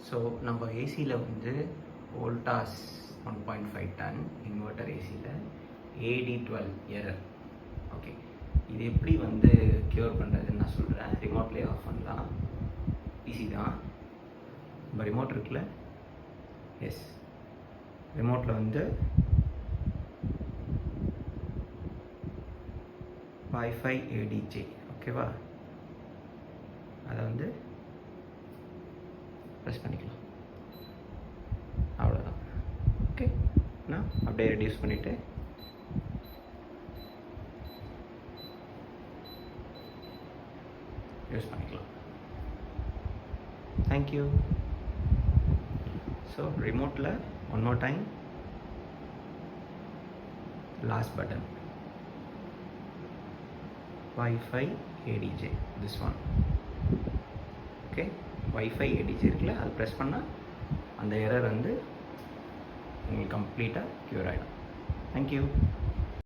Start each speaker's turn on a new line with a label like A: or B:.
A: So நம்ம ஏசியில் வந்து வோல்டாஸ் 1.5 டன் இன்வெர்ட்டர் ஏசியில் AD12 எரர். ஓகே, இது எப்படி வந்து க்யூர் பண்ணுறதுன்னு நான் சொல்கிறேன். ரிமோட்லேயே ஆஃப் பண்ணலாம், ஈஸி தான். நம்ம ரிமோட் இருக்குல்ல, எஸ், ரிமோட்டில் வந்து Wi-Fi ADJ, ஓகேவா, அதை வந்து ப்ரெஸ் பண்ணிக்கலாம், அவ்வளோதான். ஓகே, நான் அப்படியே ரெடியூஸ் பண்ணிவிட்டு யூஸ் பண்ணிக்கலாம். தேங்க்யூ. ஸோ ரிமோட்டில் one more time, last button, Wi-Fi ADJ, this one. ஓகே, Wi-Fi ADJ இருக்குல்ல, அது ப்ரெஸ் பண்ணால் அந்த எரர் வந்து உங்களுக்கு கம்ப்ளீட்டாக க்யூர் ஆகிடும். தேங்க்யூ.